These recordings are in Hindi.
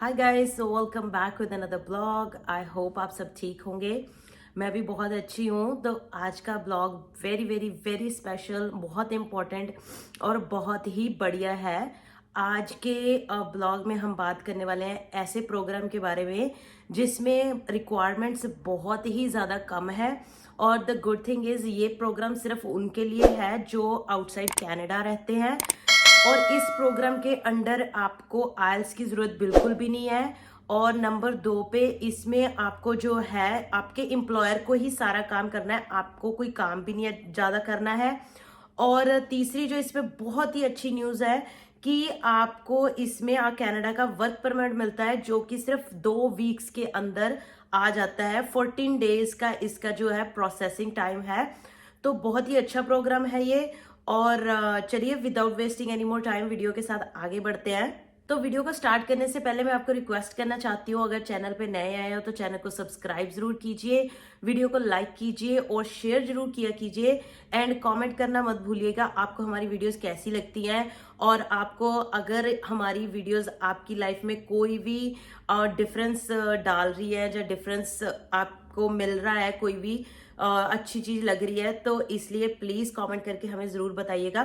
Hi guys, so welcome back with another blog. I hope आप सब ठीक होंगे। मैं भी बहुत अच्छी हूँ। तो आज का blog very very very special, बहुत इम्पोर्टेंट और बहुत ही बढ़िया है। आज के ब्लॉग में हम बात करने वाले हैं ऐसे प्रोग्राम के बारे में जिसमें रिक्वायरमेंट्स बहुत ही ज़्यादा कम है। और द गुड थिंग इज़ ये प्रोग्राम सिर्फ उनके लिए है जो आउटसाइड कनाडा रहते हैं। और इस प्रोग्राम के अंडर आपको आइल्स की ज़रूरत बिल्कुल भी नहीं है। और नंबर 2 पे इसमें आपको जो है आपके एम्प्लॉयर को ही सारा काम करना है, आपको कोई काम भी नहीं है ज़्यादा करना है। और तीसरी जो इसमें बहुत ही अच्छी न्यूज़ है कि आपको इसमें कनाडा का वर्क परमिट मिलता है जो कि सिर्फ 2 वीक्स के अंदर आ जाता है। 14 डेज का इसका जो है प्रोसेसिंग टाइम है। तो बहुत ही अच्छा प्रोग्राम है ये। और चलिए without wasting any more time video के साथ आगे बढ़ते हैं। तो वीडियो को स्टार्ट करने से पहले मैं आपको रिक्वेस्ट करना चाहती हूँ, अगर चैनल पे नए आए हो तो चैनल को सब्सक्राइब जरूर कीजिए, वीडियो को लाइक कीजिए और शेयर जरूर किया कीजिए। एंड कमेंट करना मत भूलिएगा आपको हमारी वीडियोस कैसी लगती हैं। और आपको अगर हमारी वीडियोस आपकी लाइफ में कोई भी डिफरेंस डाल रही है या डिफरेंस आपको मिल रहा है, कोई भी अच्छी चीज लग रही है, तो इसलिए प्लीज कमेंट करके हमें जरूर बताइएगा।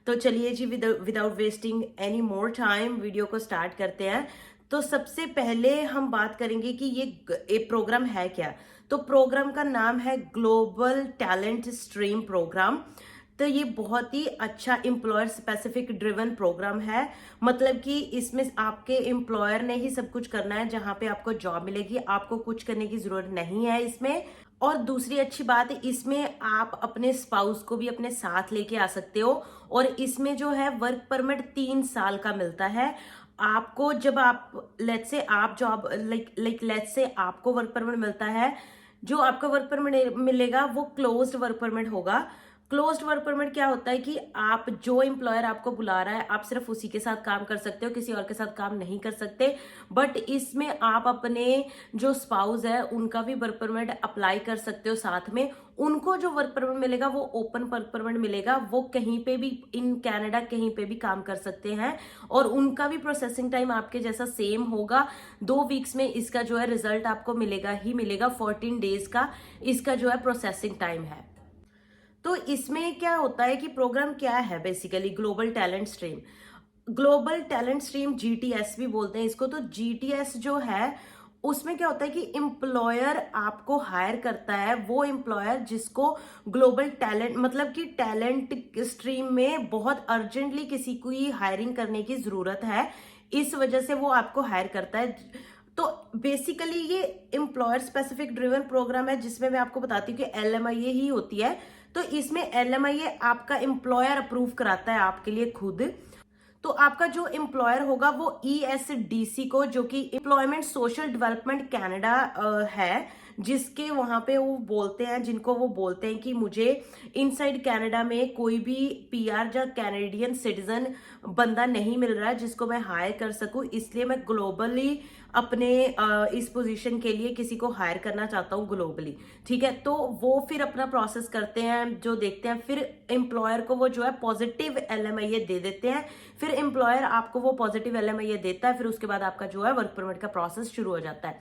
तो चलिए जी, without wasting any more time video को स्टार्ट करते हैं। तो सबसे पहले हम बात करेंगे कि ये प्रोग्राम है क्या। तो प्रोग्राम का नाम है ग्लोबल टैलेंट स्ट्रीम प्रोग्राम। तो ये बहुत ही अच्छा एम्प्लॉयर स्पेसिफिक ड्रिवन प्रोग्राम है। मतलब कि इसमें आपके एम्प्लॉयर ने ही सब कुछ करना है, जहां पे आपको जॉब मिलेगी, आपको कुछ करने की जरूरत नहीं है इसमें। और दूसरी अच्छी बात है, इसमें आप अपने स्पाउस को भी अपने साथ लेके आ सकते हो। और इसमें जो है वर्क परमिट 3 साल का मिलता है आपको। जब आप लेट्स से आप जॉब लेट्स से आपको वर्क परमिट मिलता है, जो आपका वर्क परमिट मिलेगा वो क्लोज्ड वर्क परमिट होगा। क्लोज्ड वर्क परमिट क्या होता है कि आप जो एम्प्लॉयर आपको बुला रहा है आप सिर्फ उसी के साथ काम कर सकते हो, किसी और के साथ काम नहीं कर सकते। बट इसमें आप अपने जो स्पाउस है उनका भी वर्क परमिट अप्लाई कर सकते हो साथ में। उनको जो वर्क परमिट मिलेगा वो ओपन वर्क परमिट मिलेगा, वो कहीं पे भी इन कनाडा कहीं पे भी काम कर सकते हैं। और उनका भी प्रोसेसिंग टाइम आपके जैसा सेम होगा। 2 वीक्स में इसका जो है रिजल्ट आपको मिलेगा ही मिलेगा। 14 डेज का इसका जो है प्रोसेसिंग टाइम है। तो इसमें क्या होता है कि प्रोग्राम क्या है, basically global talent stream. Global talent stream GTS भी बोलते हैं इसको। तो जीटीएस जो है उसमें क्या होता है कि एम्प्लॉयर आपको हायर करता है, वो एम्प्लॉयर जिसको ग्लोबल टैलेंट मतलब कि टैलेंट स्ट्रीम में बहुत अर्जेंटली किसी को ही हायरिंग करने की जरूरत है, इस वजह से वो आपको हायर करता है। तो बेसिकली ये एम्प्लॉयर स्पेसिफिक ड्रिवन प्रोग्राम है जिसमें मैं आपको बताती हूँ कि एलएमआईए ही होती है। तो इसमें एलएमआईए आपका एम्प्लॉयर अप्रूव कराता है आपके लिए खुद। तो आपका जो एम्प्लॉयर होगा वो ईएसडीसी को, जो कि एम्प्लॉयमेंट सोशल डेवलपमेंट कनाडा है, जिसके वहां पे वो बोलते हैं, जिनको वो बोलते हैं कि मुझे इनसाइड कनाडा में कोई भी पीआर या कैनेडियन सिटीजन बंदा नहीं मिल रहा है जिसको मैं हायर कर सकूं, इसलिए मैं ग्लोबली अपने इस पोजीशन के लिए किसी को हायर करना चाहता हूँ ग्लोबली। ठीक है, तो वो फिर अपना प्रोसेस करते हैं, जो देखते हैं, फिर एम्प्लॉयर को वो जो है पॉजिटिव एलएमआईए दे देते हैं। फिर एम्प्लॉयर आपको वो पॉजिटिव एलएमआईए देता है, फिर उसके बाद आपका जो है वर्क परमिट का प्रोसेस शुरू हो जाता है।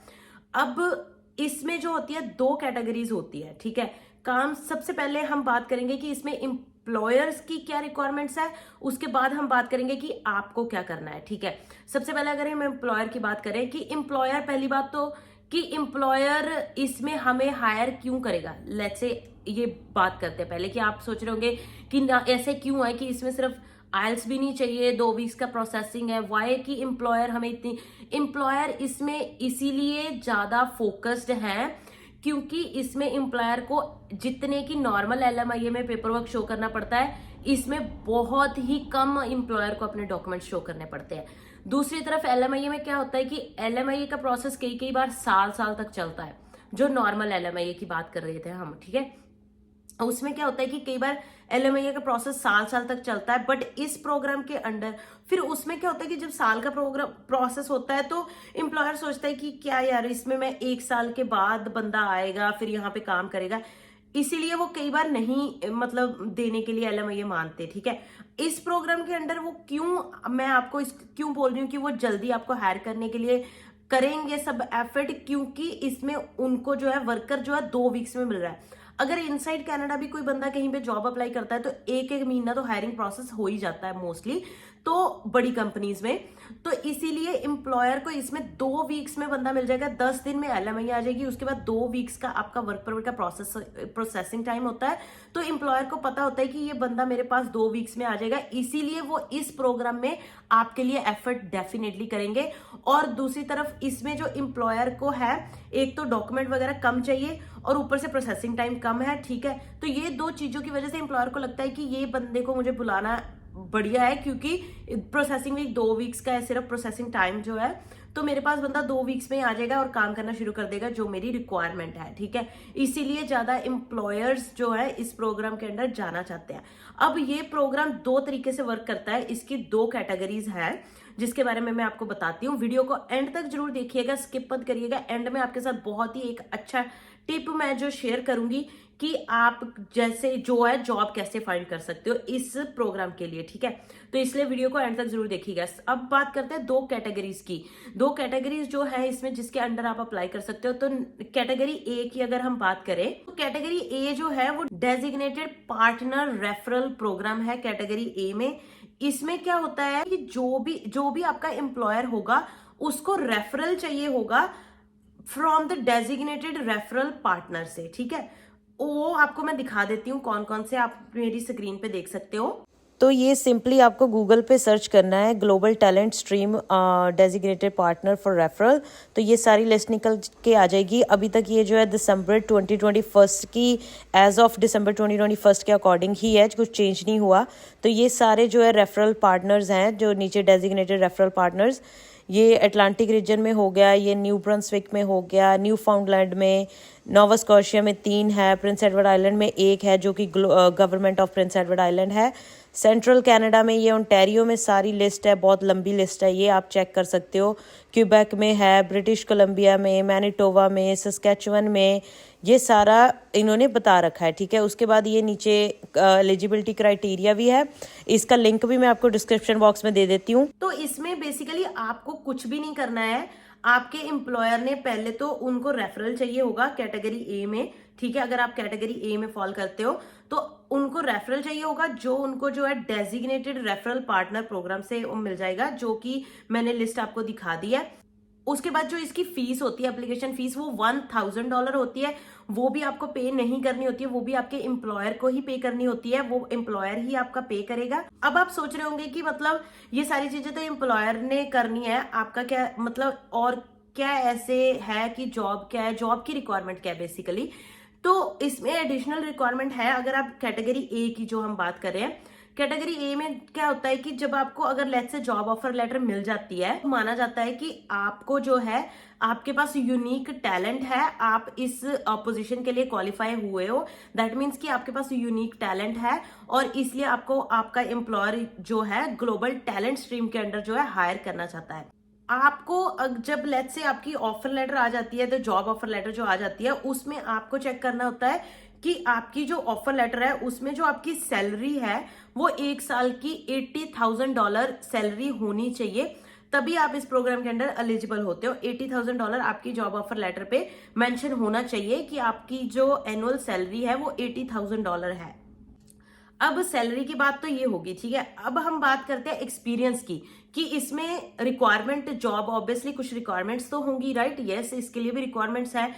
अब इसमें जो होती है 2 कैटेगरीज होती है। ठीक है, काम सबसे पहले हम बात करेंगे कि इसमें एम्प्लॉयर्स की क्या रिक्वायरमेंट्स है, उसके बाद हम बात करेंगे कि आपको क्या करना है। ठीक है, सबसे पहले अगर हम एम्प्लॉयर की बात करें कि एम्प्लॉयर, पहली बात तो कि एम्प्लॉयर इसमें हमें हायर क्यों करेगा। लेट्स से ये बात करते हैं पहले कि आप सोच रहे होंगे कि ना ऐसे क्यों है कि इसमें सिर्फ आइल्स भी नहीं चाहिए, 2 वीक्स का प्रोसेसिंग है, वाई कि एम्प्लॉयर हमें इतनी। एम्प्लॉयर इसमें इसीलिए ज्यादा फोकस्ड है क्योंकि इसमें एम्प्लॉयर को जितने की नॉर्मल एलएमआईए में पेपर वर्क शो करना पड़ता है, इसमें बहुत ही कम एम्प्लॉयर को अपने डॉक्यूमेंट शो करने पड़ते हैं। दूसरी तरफ एलएमआईए में क्या होता है कि एलएमआईए का प्रोसेस कई कई बार साल साल तक चलता है, जो नॉर्मल एलएमआईए की बात कर रहे थे हम। ठीक है, उसमें क्या होता है कि कई बार एलएमआईए का प्रोसेस साल साल तक चलता है, बट इस प्रोग्राम के अंडर फिर उसमें क्या होता है कि जब साल का प्रोग्राम प्रोसेस होता है तो एम्प्लॉयर सोचता है कि क्या यार, इसमें मैं 1 साल के बाद बंदा आएगा फिर यहाँ पे काम करेगा। इसीलिए वो कई बार नहीं मतलब देने के लिए LMIA मानते, ठीक है। इस प्रोग्राम के अंडर वो क्यों, मैं आपको इस क्यों बोल रही हूँ कि वो जल्दी आपको हायर करने के लिए करेंगे सब एफर्ट, क्योंकि इसमें उनको जो है वर्कर जो है 2 वीक्स में मिल रहा है। अगर इनसाइड कनाडा भी कोई बंदा कहीं पे जॉब अप्लाई करता है तो एक एक महीना तो हायरिंग प्रोसेस हो ही जाता है मोस्टली, तो बड़ी कंपनीज में। तो इसीलिए एम्प्लॉयर को इसमें 2 वीक्स में बंदा मिल जाएगा, 10 दिन में LMIA आ जाएगी, उसके बाद 2 वीक्स का आपका वर्क परमिट का प्रोसेसिंग टाइम होता है। तो एम्प्लॉयर को पता होता है कि ये बंदा मेरे पास 2 वीक्स में आ जाएगा, इसीलिए वो इस प्रोग्राम में आपके लिए एफर्ट डेफिनेटली करेंगे। और दूसरी तरफ इसमें जो एम्प्लॉयर को है, एक तो डॉक्यूमेंट वगैरह कम चाहिए और ऊपर से प्रोसेसिंग टाइम कम है, ठीक है। तो ये 2 चीजों की वजह से एम्प्लॉयर को लगता है कि ये बंदे को मुझे बुलाना बढ़िया है, क्योंकि प्रोसेसिंग वीक 2 वीक्स का है सिर्फ प्रोसेसिंग टाइम जो है, तो मेरे पास बंदा 2 वीक्स में आ जाएगा और काम करना शुरू कर देगा जो मेरी रिक्वायरमेंट है, ठीक है। इसीलिए ज्यादा एम्प्लॉयर्स जो है इस प्रोग्राम के अंदर जाना चाहते हैं। अब ये प्रोग्राम 2 तरीके से वर्क करता है, इसकी 2 कैटेगरीज है जिसके बारे में मैं आपको बताती हूँ। वीडियो को एंड तक जरूर देखिएगा, स्किप मत करिएगा। एंड में आपके साथ बहुत ही एक अच्छा टिप मैं जो शेयर करूंगी कि आप जैसे जो है जॉब कैसे फाइंड कर सकते हो इस प्रोग्राम के लिए, ठीक है। तो इसलिए वीडियो को एंड तक जरूर देखिएगा। अब बात करते हैं 2 कैटेगरीज की। 2 कैटेगरीज जो है इसमें जिसके अंडर आप अप्लाई कर सकते हो। तो कैटेगरी ए की अगर हम बात करें तो कैटेगरी ए जो है वो डेजिग्नेटेड पार्टनर रेफरल प्रोग्राम है कैटेगरी ए में। इसमें क्या होता है कि जो भी आपका एम्प्लॉयर होगा उसको रेफरल चाहिए होगा from the designated referral partner से, ठीक है। वो आपको मैं दिखा देती हूँ कौन कौन से, आप मेरी स्क्रीन पे देख सकते हो। तो ये सिंपली आपको गूगल पे सर्च करना है, global talent stream designated partner for referral. तो ये सारी लिस्ट निकल के आ जाएगी। अभी तक ये जो है दिसंबर 2021 की, एज ऑफ दिसंबर 2021 के अकॉर्डिंग ही है, कुछ चेंज नहीं हुआ। तो ये सारे जो है रेफरल पार्टनर्स हैं जो नीचे डेजिग्नेटेड रेफरल पार्टनर्स, ये अटलांटिक रीजन में हो गया, ये न्यू ब्रंसविक में हो गया, न्यू फाउंडलैंड में, नोवा स्कॉशिया में 3 है, प्रिंस एडवर्ड आइलैंड में 1 है जो कि government of Prince Edward island है, सेंट्रल कनाडा में ये ओंटारियो में सारी लिस्ट है, बहुत लंबी लिस्ट है, ये आप चेक कर सकते हो। क्यूबेक में है, ब्रिटिश कोलंबिया में, मैनिटोबा में, सस्कैचुअन में, ये सारा इन्होंने बता रखा है, ठीक है। उसके बाद ये नीचे एलिजिबिलिटी क्राइटेरिया भी है, इसका लिंक भी मैं आपको डिस्क्रिप्शन बॉक्स में दे देती हूँ। तो इसमें बेसिकली आपको कुछ भी नहीं करना है। आपके एम्प्लॉयर ने पहले तो उनको रेफरल चाहिए होगा कैटेगरी ए में, ठीक है। अगर आप कैटेगरी ए में फॉल करते हो तो उनको रेफरल चाहिए होगा, जो उनको जो है डेजिग्नेटेड रेफरल पार्टनर प्रोग्राम से मिल जाएगा, जो कि मैंने लिस्ट आपको दिखा दी है। उसके बाद जो इसकी फीस होती है, एप्लीकेशन फीस, वो $1000 होती है। वो भी आपको पे नहीं करनी होती है, वो भी आपके एम्प्लॉयर को ही पे करनी होती है, वो एम्प्लॉयर ही आपका पे करेगा। अब आप सोच रहे होंगे कि मतलब ये सारी चीजें तो एम्प्लॉयर ने करनी है, आपका क्या मतलब, और क्या ऐसे है कि जॉब क्या है, जॉब की रिक्वायरमेंट क्या है बेसिकली। तो इसमें एडिशनल रिक्वायरमेंट है। अगर आप कैटेगरी ए की जो हम बात कर रहे हैं, कैटेगरी ए में क्या होता है कि जब आपको अगर let's say job offer letter मिल जाती है, तो माना जाता है कि आपको जो है आपके पास यूनिक टैलेंट है, आप इस पोजीशन के लिए क्वालिफाई हुए हो। दैट मीन्स कि आपके पास यूनिक टैलेंट है और इसलिए आपको आपका एम्प्लॉयर जो है ग्लोबल टैलेंट स्ट्रीम के अंडर जो है हायर करना चाहता है। आपको जब लेट्स से आपकी ऑफर लेटर आ जाती है, तो जॉब ऑफर लेटर जो आ जाती है उसमें आपको चेक करना होता है कि आपकी जो ऑफर लेटर है उसमें जो आपकी सैलरी है वो 1 साल की $80,000 सैलरी होनी चाहिए, तभी आप इस प्रोग्राम के अंदर एलिजिबल होते हो। $80,000 आपकी जॉब ऑफर लेटर पे मेंशन होना चाहिए कि आपकी जो एनुअल सैलरी है वो $80,000 है। अब सैलरी की बात तो ये होगी, ठीक है। अब हम बात करते हैं एक्सपीरियंस की, कि इसमें रिक्वायरमेंट, जॉब ऑब्वियसली कुछ रिक्वायरमेंट्स तो होंगी, राइट। यस, इसके लिए भी रिक्वायरमेंट्स है।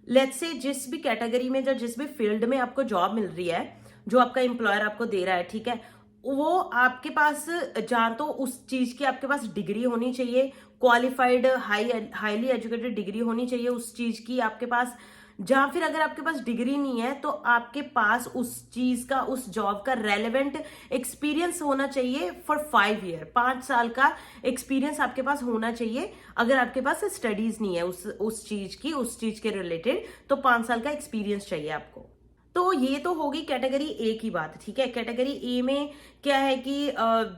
लेट्स से जिस भी कैटेगरी में या जिस भी फील्ड में आपको जॉब मिल रही है, जो आपका एम्प्लॉयर आपको दे रहा है, ठीक है, वो आपके पास जहां तो उस चीज की आपके पास डिग्री होनी चाहिए, क्वालिफाइड हाईली एजुकेटेड डिग्री होनी चाहिए उस चीज की आपके पास। जहां फिर अगर आपके पास डिग्री नहीं है तो आपके पास उस चीज का, उस जॉब का रेलेवेंट एक्सपीरियंस होना चाहिए फॉर 5 ईयर, 5 साल का एक्सपीरियंस आपके पास होना चाहिए। अगर आपके पास स्टडीज नहीं है उस चीज की, उस चीज के रिलेटेड, तो 5 साल का एक्सपीरियंस चाहिए आपको। तो ये तो होगी कैटेगरी ए की बात, ठीक है। कैटेगरी ए में क्या है कि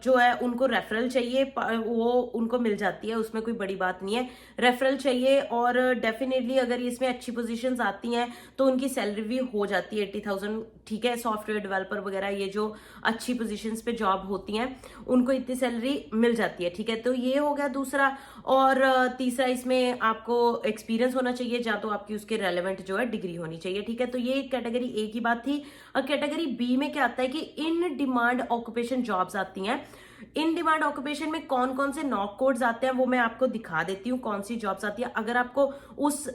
जो है उनको रेफरल चाहिए, वो उनको मिल जाती है, उसमें कोई बड़ी बात नहीं है। रेफरल चाहिए और डेफिनेटली अगर इसमें अच्छी पोजीशंस आती हैं तो उनकी सैलरी भी हो जाती है 80,000, ठीक है। सॉफ्टवेयर डेवलपर वगैरह ये जो अच्छी पोजीशंस पे जॉब होती हैं उनको इतनी सैलरी मिल जाती है, ठीक है। तो ये हो गया दूसरा। और तीसरा, इसमें आपको एक्सपीरियंस होना चाहिए, या तो आपकी उसके रेलेवेंट जो है डिग्री होनी चाहिए, ठीक है। तो ये कैटेगरी ए की बात थी। और कैटेगरी बी में क्या आता है कि इन डिमांड ऑक्यूपेशन जॉब्स आती हैं। इन डिमांड ऑक्यूपेशन में कौन कौन से नॉक कोड्स आते हैं वो मैं आपको दिखा देती हूँ, कौन सी जॉब्स आती है। अगर आपको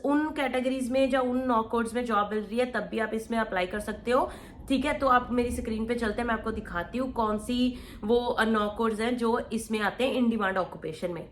उन कैटेगरीज में या उन नॉक कोड्स में जॉब मिल रही है तब भी आप इसमें अप्लाई कर सकते हो, ठीक है। तो आप मेरी स्क्रीन पे चलते हैं, मैं आपको दिखाती हूँ कौन सी वो नॉक कोड्स हैं जो इसमें आते हैं इन डिमांड ऑक्यूपेशन में।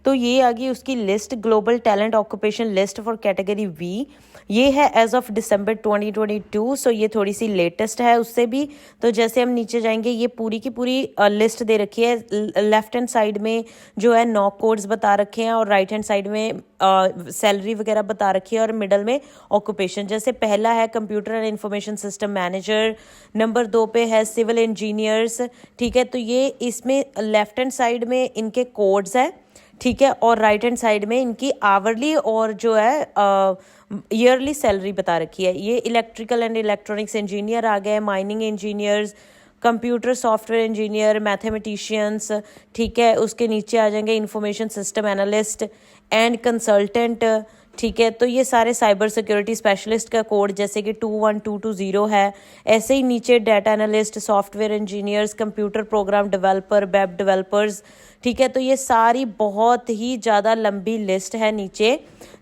तो ये आ गई उसकी list, global talent occupation list for category V. ये है एज ऑफ दिसंबर 2022, सो ये थोड़ी सी लेटेस्ट है उससे भी। तो जैसे हम नीचे जाएंगे, ये पूरी की पूरी लिस्ट दे रखी है। लेफ्ट हैंड साइड में जो है नॉक कोड्स बता रखे हैं और राइट हैंड साइड में सैलरी वगैरह बता रखी है और मिडल में ऑक्यूपेशन। जैसे पहला है computer and information system manager, number 2 पे है सिविल इंजीनियर्स, ठीक है। तो ये इसमें लेफ्ट हैंड साइड में इनके कोड्स है, ठीक है, और राइट हैंड साइड में इनकी आवरली और जो है ईयरली सैलरी बता रखी है। ये इलेक्ट्रिकल एंड इलेक्ट्रॉनिक्स इंजीनियर आ गए, mining engineers, computer software engineer, mathematicians, ठीक है। उसके नीचे आ जाएंगे information system analyst and consultant, ठीक है। तो ये सारे साइबर सिक्योरिटी स्पेशलिस्ट का कोड जैसे कि 21220 है। ऐसे ही नीचे data analyst, software engineers, computer program developer, web developers, ठीक है। तो ये सारी बहुत ही ज़्यादा लंबी लिस्ट है नीचे।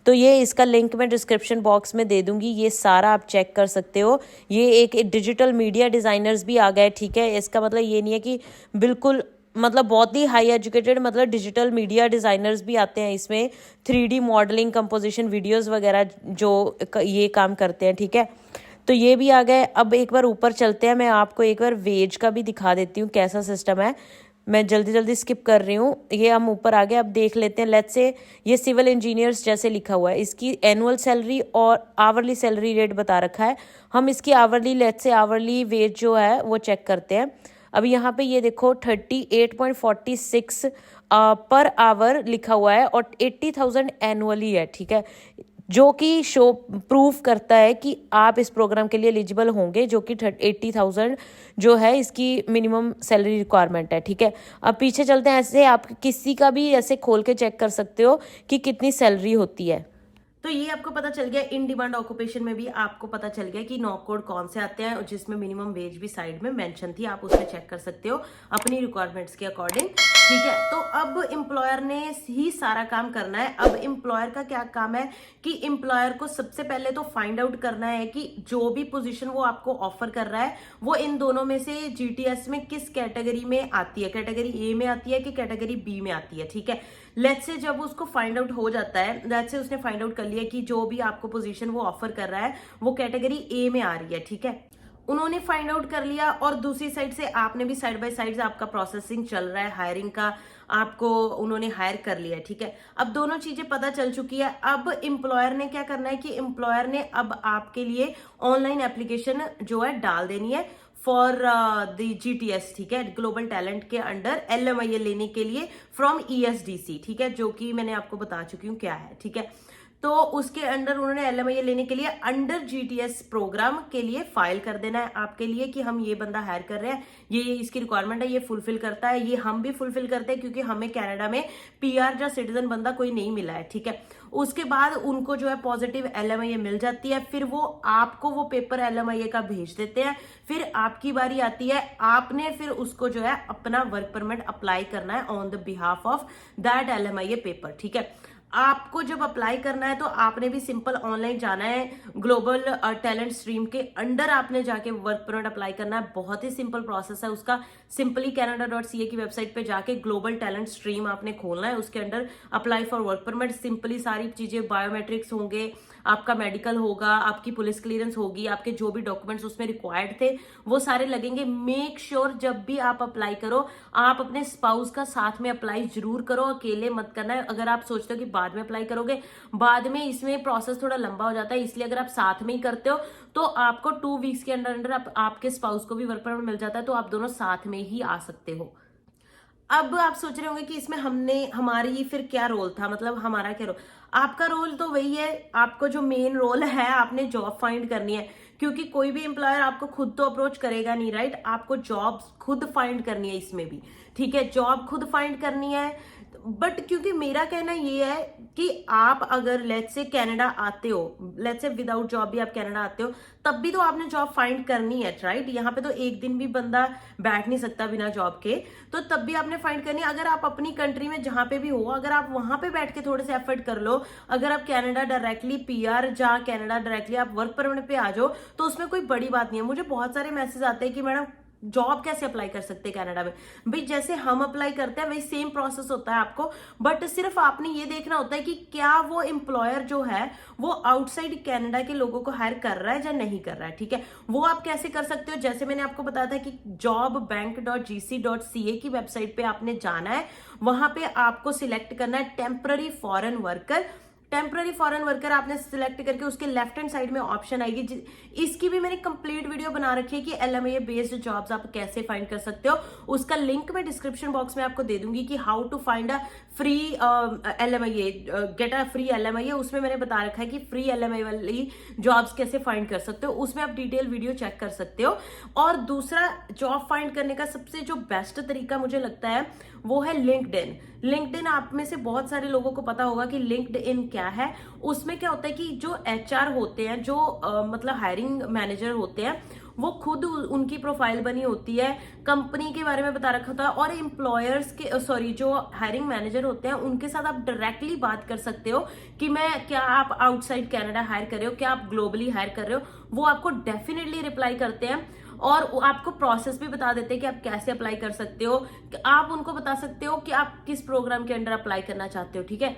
तो ये इसका लिंक मैं डिस्क्रिप्शन बॉक्स में दे दूंगी, ये सारा आप चेक कर सकते हो। ये एक डिजिटल मीडिया डिज़ाइनर्स भी आ गए, ठीक है। इसका मतलब ये नहीं है कि बिल्कुल मतलब बहुत ही हाई एजुकेटेड, मतलब डिजिटल मीडिया डिज़ाइनर्स भी आते हैं इसमें, 3D मॉडलिंग, कंपोजिशन, वीडियोस वगैरह जो ये काम करते हैं, ठीक है। तो ये भी आ गए। अब एक बार ऊपर चलते हैं, मैं आपको एक बार वेज का भी दिखा देती हूँ कैसा सिस्टम है। मैं जल्दी जल्दी स्किप कर रही हूँ, ये हम ऊपर आ गए। अब देख लेते हैं, लेट्स से ये सिविल इंजीनियर्स जैसे लिखा हुआ है, इसकी एनुअल सैलरी और आवरली सैलरी रेट बता रखा है। हम इसकी hourly, let's say hourly wage जो है वो चेक करते हैं। अब यहाँ पे ये देखो 38.46 पर आवर लिखा हुआ है और 80,000 एनुअली है, ठीक है, जो कि शो प्रूफ करता है कि आप इस प्रोग्राम के लिए एलिजिबल होंगे, जो कि 80,000 जो है इसकी मिनिमम सैलरी रिक्वायरमेंट है, ठीक है। अब पीछे चलते हैं, ऐसे आप किसी का भी ऐसे खोल के चेक कर सकते हो कि कितनी सैलरी होती है। तो ये आपको पता चल गया, इन डिमांड ऑक्यूपेशन में भी आपको पता चल गया कि नॉक कोड कौन से आते हैं, जिसमें मिनिमम वेज भी साइड में मेंशन थी, आप उसमें चेक कर सकते हो अपनी रिक्वायरमेंट्स के अकॉर्डिंग, ठीक है। तो अब एम्प्लॉयर ने ही सारा काम करना है। अब एम्प्लॉयर का क्या काम है कि एम्प्लॉयर को सबसे पहले तो फाइंड आउट करना है कि जो भी पोजीशन वो आपको ऑफर कर रहा है वो इन दोनों में से जीटीएस में किस कैटेगरी में आती है, कैटेगरी ए में आती है कि कैटेगरी बी में आती है, ठीक है। लेट्स से जब उसको फाइंड आउट हो जाता है, लेट्स से उसने फाइंड आउट कर लिया कि जो भी आपको पोजीशन वो ऑफर कर रहा है वो कैटेगरी ए में आ रही है, ठीक है। उन्होंने फाइंड आउट कर लिया और दूसरी साइड से आपने भी साइड बाय साइड से आपका प्रोसेसिंग चल रहा है हायरिंग का, आपको उन्होंने हायर कर लिया, ठीक है। अब दोनों चीजें पता चल चुकी है। अब एम्प्लॉयर ने क्या करना है कि एम्प्लॉयर ने अब आपके लिए ऑनलाइन एप्लीकेशन जो है डाल देनी है फॉर द जीटीएस, ठीक है, ग्लोबल टैलेंट के अंडर LMIA लेने के लिए फ्रॉम ESDC, ठीक है, जो कि मैंने आपको बता चुकी हूँ क्या है, ठीक है। तो उसके अंडर उन्होंने LMIA लेने के लिए अंडर GTS प्रोग्राम के लिए फाइल कर देना है आपके लिए कि हम ये बंदा हायर कर रहे हैं, ये इसकी रिक्वायरमेंट है, ये फुलफिल करता है। ये हम भी फुलफिल करते हैं क्योंकि हमें कनाडा में PR या सिटीजन बंदा कोई नहीं मिला है, ठीक है। उसके बाद उनको जो है पॉजिटिव LMIA मिल जाती है, फिर वो आपको वो पेपर LMIA का भेज देते हैं। फिर आपकी बारी आती है, आपने फिर उसको जो है अपना वर्क परमिट अप्लाई करना है on the behalf of that LMIA paper, ठीक है। आपको जब अप्लाई करना है तो आपने भी सिंपल ऑनलाइन जाना है, ग्लोबल टैलेंट स्ट्रीम के अंडर आपने जाके वर्क परमिट अप्लाई करना है। बहुत ही सिंपल प्रोसेस है उसका। सिंपली canada.ca की वेबसाइट पे जाके ग्लोबल टैलेंट स्ट्रीम आपने खोलना है, उसके under apply for work permit. Simply सारी चीजें, बायोमेट्रिक्स होंगे, आपका मेडिकल होगा, आपकी पुलिस क्लियरेंस होगी, आपके जो भी डॉक्यूमेंट्स उसमें रिक्वायर्ड थे वो सारे लगेंगे। मेक श्योर जब भी आप अप्लाई करो आप अपने स्पाउस का साथ में अप्लाई जरूर करो, अकेले मत करना है। अगर आप सोचते हो कि बाद में अप्लाई करोगे, बाद में इसमें प्रोसेस थोड़ा लंबा हो जाता है, इसलिए अगर आप साथ में ही करते हो तो आपको 2 वीक्स के अंदर अंदर आपके स्पाउस को भी वर्क परमिट मिल जाता है, तो आप दोनों साथ में ही आ सकते हो। अब आप सोच रहे होंगे कि इसमें हमारी फिर क्या रोल था, मतलब हमारा क्या रोल। आपका रोल तो वही है, आपको जो मेन रोल है, आपने जॉब फाइंड करनी है, क्योंकि कोई भी एम्प्लॉयर आपको खुद तो अप्रोच करेगा नहीं, राइट। आपको जॉब खुद फाइंड करनी है इसमें भी, ठीक है, जॉब खुद फाइंड करनी है। बट क्योंकि मेरा कहना ये है कि आप अगर लेट्स से कनाडा आते हो, लेट्स से विदाउट जॉब भी आप कनाडा आते हो, तब भी तो आपने जॉब फाइंड करनी है, राइट। यहाँ पे तो एक दिन भी बंदा बैठ नहीं सकता बिना जॉब के, तो तब भी आपने फाइंड करनी है। अगर आप अपनी कंट्री में जहां पे भी हो, अगर आप वहां पे बैठ के थोड़े से एफर्ट कर लो, अगर आप कनाडा डायरेक्टली पीआर जहाँ कनाडा डायरेक्टली आप वर्क परमिट पे आ जाओ, तो उसमें कोई बड़ी बात नहीं है। मुझे बहुत सारे मैसेज आते हैं कि मैडम जॉब कैसे अप्लाई कर सकते हैं कनाडा में। भाई जैसे हम अप्लाई करते हैं वही सेम प्रोसेस होता है आपको, बट सिर्फ आपने ये देखना होता है कि क्या वो एम्प्लॉयर जो है वो आउटसाइड कनाडा के लोगों को हायर कर रहा है या नहीं कर रहा है, ठीक है। वो आप कैसे कर सकते हो, जैसे मैंने आपको बताया था कि jobbank.gc.ca की वेबसाइट पे आपने जाना है, वहां पे आपको सिलेक्ट करना है temporary foreign worker. Temporary foreign worker आपने सिलेक्ट करके उसके लेफ्ट हैंड साइड में ऑप्शन आएगी, इसकी भी मैंने कंप्लीट वीडियो बना रखी है कि LMIA बेस्ड जॉब्स आप कैसे फाइंड कर सकते हो। उसका लिंक मैं डिस्क्रिप्शन बॉक्स में आपको दे दूंगी कि how to find a free LMIA, get a free LMIA। उसमें मैंने बता रखा है कि फ्री LMIA वाली जॉब्स कैसे फाइंड कर सकते हो, उसमें आप डिटेल वीडियो चेक कर सकते हो। और दूसरा जॉब फाइंड करने का सबसे जो बेस्ट तरीका मुझे लगता है वो है लिंक्डइन। लिंक्डइन आप में से बहुत सारे लोगों को पता होगा कि लिंक्डइन क्या है। उसमें क्या होता है कि जो HR होते हैं, जो मतलब हायरिंग मैनेजर होते हैं, वो खुद उनकी प्रोफाइल बनी होती है, कंपनी के बारे में बता रखा होता है, और एम्प्लॉयर्स के जो हायरिंग मैनेजर होते हैं उनके साथ आप डायरेक्टली बात कर सकते हो कि क्या आप आउटसाइड कनाडा हायर कर रहे हो, क्या आप ग्लोबली हायर कर रहे हो। वो आपको डेफिनेटली रिप्लाई करते हैं और आपको प्रोसेस भी बता देते हैं कि आप कैसे अप्लाई कर सकते हो। आप उनको बता सकते हो कि आप किस प्रोग्राम के अंडर अप्लाई करना चाहते हो, ठीक है,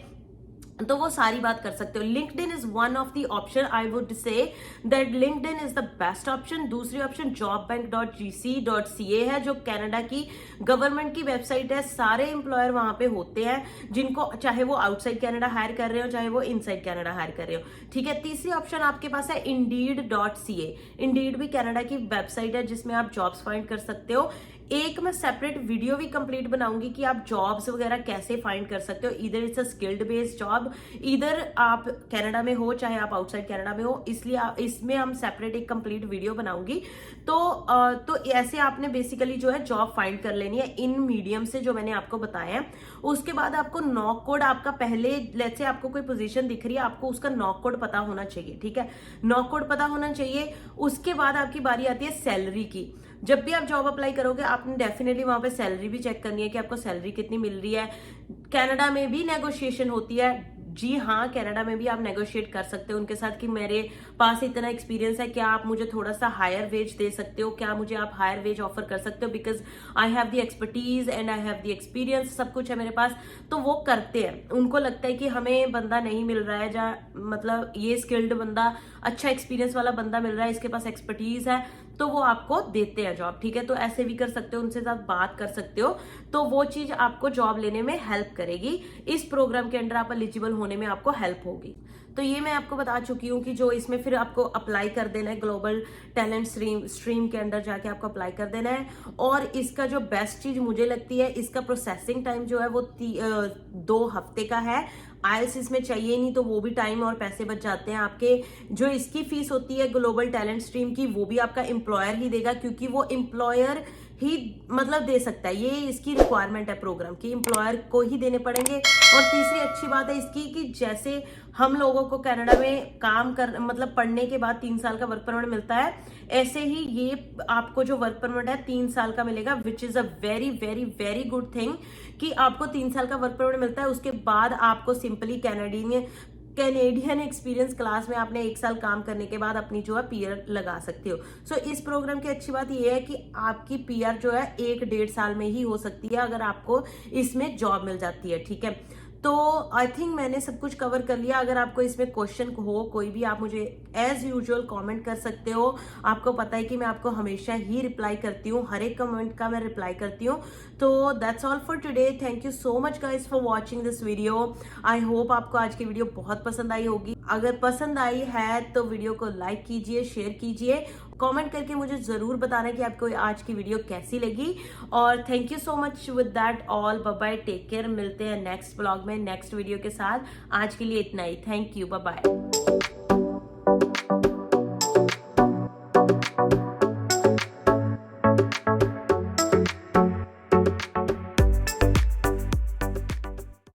तो वो सारी बात कर सकते हो। LinkedIn is one of the option, I would say that LinkedIn is the best option. दूसरी ऑप्शन jobbank.gc.ca है, जो कनाडा की गवर्नमेंट की वेबसाइट है। सारे एम्प्लॉयर वहां पे होते हैं जिनको, चाहे वो आउटसाइड कनाडा हायर कर रहे हो, चाहे वो इनसाइड कनाडा हायर कर रहे हो, ठीक है। तीसरी ऑप्शन आपके पास है Indeed.ca। इंडीड भी कनाडा की वेबसाइट है जिसमें आप जॉब्स फाइंड कर सकते हो। एक मैं सेपरेट वीडियो भी कंप्लीट बनाऊंगी कि आप जॉब्स वगैरह कैसे फाइंड कर सकते हो। इधर it's a skilled based job, इधर आप कनाडा में हो चाहे आप आउटसाइड कनाडा में हो, इसलिए इसमें हम सेपरेट एक कंप्लीट वीडियो बनाऊंगी। तो ऐसे आपने बेसिकली जो है जॉब फाइंड कर लेनी है इन मीडियम से जो मैंने आपको बताया है। उसके बाद आपको नॉक कोड, आपका पहले लेट्स से आपको कोई पोजीशन दिख रही है, आपको उसका नॉक कोड पता होना चाहिए, ठीक है, नॉक कोड पता होना चाहिए। उसके बाद आपकी बारी आती है सैलरी की। जब भी आप जॉब अप्लाई करोगे आपने डेफिनेटली वहां पे सैलरी भी चेक करनी है कि आपको सैलरी कितनी मिल रही है। कनाडा में भी नेगोशिएशन होती है, जी हाँ, कनाडा में भी आप नेगोशिएट कर सकते हो उनके साथ कि मेरे पास इतना एक्सपीरियंस है, क्या आप मुझे थोड़ा सा हायर वेज दे सकते हो, क्या मुझे आप हायर वेज ऑफर कर सकते हो, because I have the expertise and I have the experience, सब कुछ है मेरे पास। तो वो करते हैं, उनको लगता है कि हमें बंदा नहीं मिल रहा है, जहाँ मतलब ये स्किल्ड बंदा, अच्छा एक्सपीरियंस वाला बंदा मिल रहा है, इसके पास एक्सपर्टीज है, तो वो आपको देते हैं जॉब, ठीक है। तो ऐसे भी कर सकते हो, उनसे साथ बात कर सकते हो, तो वो चीज आपको जॉब लेने में हेल्प करेगी। इस प्रोग्राम के अंडर आप एलिजिबल होने में आपको हेल्प होगी। तो ये मैं आपको बता चुकी हूँ कि जो इसमें फिर आपको अप्लाई कर देना है, ग्लोबल टैलेंट स्ट्रीम के अंदर जाके आपको अप्लाई कर देना है। और इसका जो बेस्ट चीज मुझे लगती है, इसका प्रोसेसिंग टाइम जो है वो 2 हफ्ते का है। आईएलटीएस इसमें चाहिए नहीं, तो वो भी टाइम और पैसे बच जाते हैं आपके। जो इसकी फीस होती है ग्लोबल टैलेंट स्ट्रीम की, वो भी आपका एम्प्लॉयर ही देगा, क्योंकि वो एम्प्लॉयर ही मतलब दे सकता है, ये इसकी रिक्वायरमेंट है प्रोग्राम की, एम्प्लॉयर को ही देने पड़ेंगे। और तीसरी अच्छी बात है इसकी कि जैसे हम लोगों को कनाडा में काम कर मतलब पढ़ने के बाद 3 साल का वर्क परमिट मिलता है, ऐसे ही ये आपको जो वर्क परमिट है 3 साल का मिलेगा, which is a very very very good thing कि आपको 3 साल का वर्क परमिट मिलता है। उसके बाद आपको सिंपली कैनेडियन एक्सपीरियंस क्लास में आपने 1 साल काम करने के बाद अपनी जो है पीआर लगा सकते हो। सो इस प्रोग्राम की अच्छी बात यह है कि आपकी पीआर जो है 1-1.5 साल में ही हो सकती है, अगर आपको इसमें जॉब मिल जाती है, ठीक है। तो आई थिंक मैंने सब कुछ कवर कर लिया। अगर आपको इसमें क्वेश्चन हो कोई भी, आप मुझे एज यूजुअल कमेंट कर सकते हो। आपको पता है कि मैं आपको हमेशा ही रिप्लाई करती हूँ, हर एक कमेंट का मैं रिप्लाई करती हूँ। तो that's all for today. Thank you so much guys for watching this video. I hope आपको आज की वीडियो बहुत पसंद आई होगी। अगर पसंद आई है तो वीडियो को लाइक कीजिए, शेयर कीजिए, कमेंट करके मुझे जरूर बताना कि आपको आज की वीडियो कैसी लगी। और thank you so much. With that all, bye bye, take care. मिलते हैं नेक्स्ट ब्लॉग में नेक्स्ट वीडियो के साथ। आज के लिए इतना ही। Thank you, bye bye.